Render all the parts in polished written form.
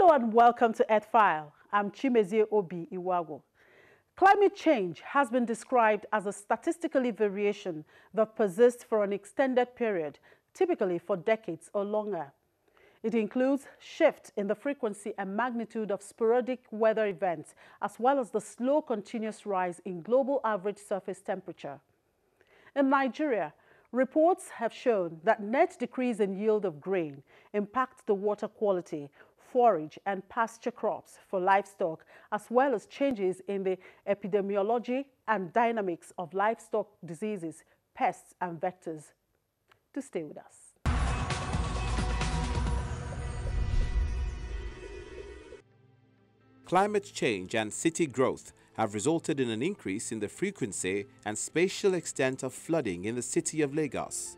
Hello and welcome to EarthFile. I'm Chimezie Obi Iwago. Climate change has been described as a statistical variation that persists for an extended period, typically for decades or longer. It includes shift in the frequency and magnitude of sporadic weather events, as well as the slow continuous rise in global average surface temperature. In Nigeria, reports have shown that net decrease in yield of grain impacts the water quality, forage and pasture crops for livestock, as well as changes in the epidemiology and dynamics of livestock diseases, pests and vectors. To stay with us. Climate change and city growth have resulted in an increase in the frequency and spatial extent of flooding in the city of Lagos.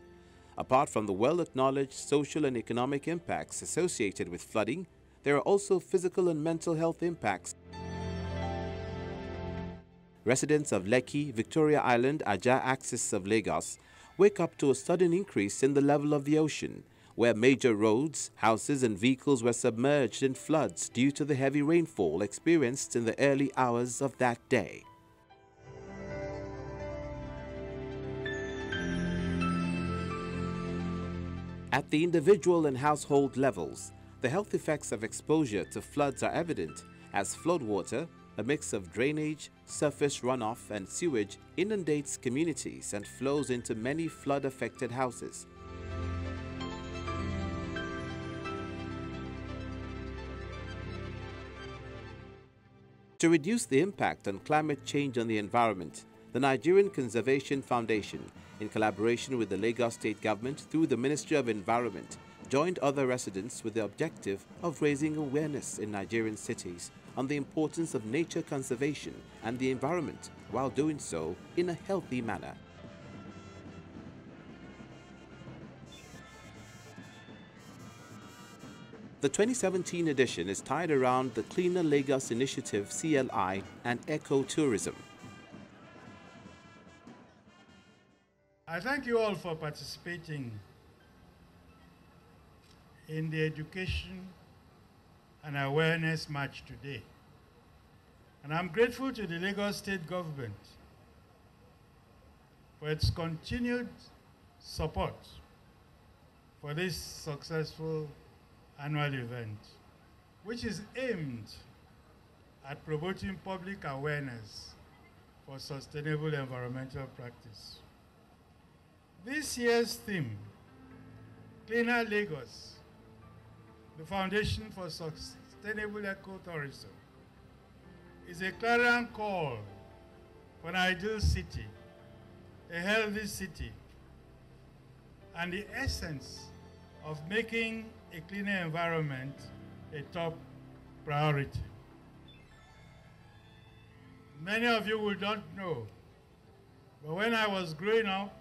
Apart from the well-acknowledged social and economic impacts associated with flooding, there are also physical and mental health impacts. Residents of Lekki, Victoria Island, Ajah axis of Lagos wake up to a sudden increase in the level of the ocean, where major roads, houses and vehicles were submerged in floods due to the heavy rainfall experienced in the early hours of that day. At the individual and household levels, the health effects of exposure to floods are evident as floodwater, a mix of drainage, surface runoff and sewage, inundates communities and flows into many flood-affected houses. To reduce the impact on climate change on the environment, the Nigerian Conservation Foundation, in collaboration with the Lagos State Government through the Ministry of Environment, joined other residents with the objective of raising awareness in Nigerian cities on the importance of nature conservation and the environment, while doing so in a healthy manner. The 2017 edition is tied around the Cleaner Lagos Initiative CLI and ecotourism. I thank you all for participating in the education and awareness march today. And I'm grateful to the Lagos State Government for its continued support for this successful annual event, which is aimed at promoting public awareness for sustainable environmental practice. This year's theme, Cleaner Lagos, the Foundation for Sustainable Ecotourism, is a clarion call for an ideal city, a healthy city, and the essence of making a cleaner environment a top priority. Many of you will not know, but when I was growing up,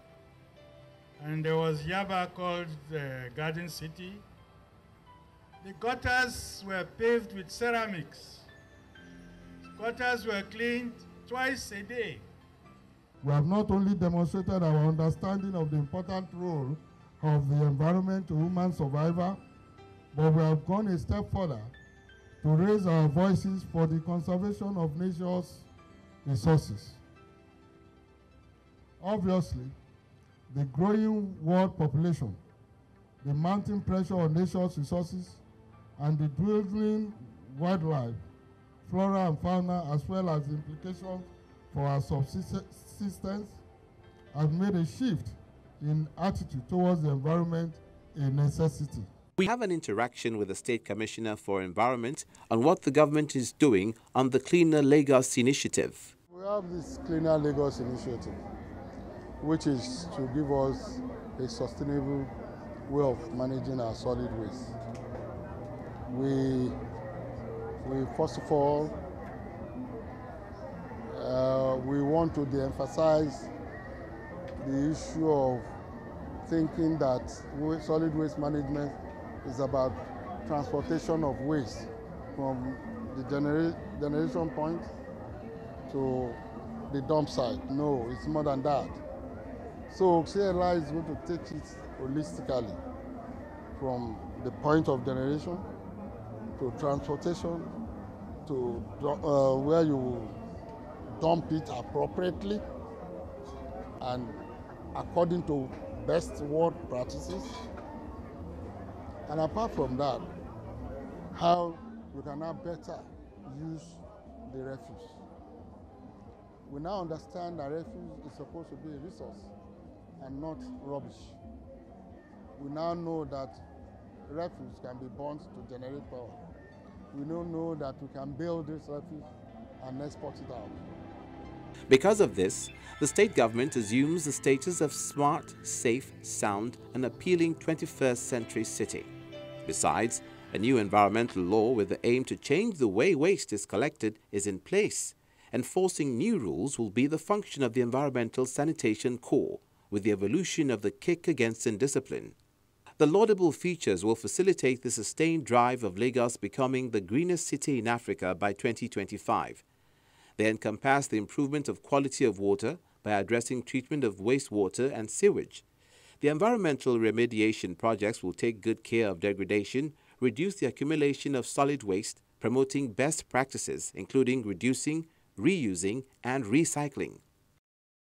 and there was Yaba called the Garden City, the gutters were paved with ceramics. Gutters were cleaned twice a day. We have not only demonstrated our understanding of the important role of the environment to human survival, but we have gone a step further to raise our voices for the conservation of nature's resources. Obviously, the growing world population, the mounting pressure on nature's resources, and the dwindling wildlife, flora and fauna, as well as the implications for our subsistence, have made a shift in attitude towards the environment a necessity. We have an interaction with the State Commissioner for Environment on what the government is doing on the Cleaner Lagos Initiative. We have this Cleaner Lagos Initiative, which is to give us a sustainable way of managing our solid waste. We first of all, we want to de-emphasize the issue of thinking that solid waste management is about transportation of waste from the generation point to the dump site. No, it's more than that. So CLI is going to take it holistically from the point of generation to transportation, to where you dump it appropriately and according to best world practices. And apart from that, how you can now better use the refuse. We now understand that refuse is supposed to be a resource and not rubbish. We now know that refuse can be burnt to generate power. We now know that we can build this refuse and export it out. Because of this, the state government assumes the status of smart, safe, sound and appealing 21st century city. Besides, a new environmental law with the aim to change the way waste is collected is in place. Enforcing new rules will be the function of the Environmental Sanitation Corps, with the evolution of the kick against indiscipline. The laudable features will facilitate the sustained drive of Lagos becoming the greenest city in Africa by 2025. They encompass the improvement of quality of water by addressing treatment of wastewater and sewage. The environmental remediation projects will take good care of degradation, reduce the accumulation of solid waste, promoting best practices, including reducing, reusing, and recycling.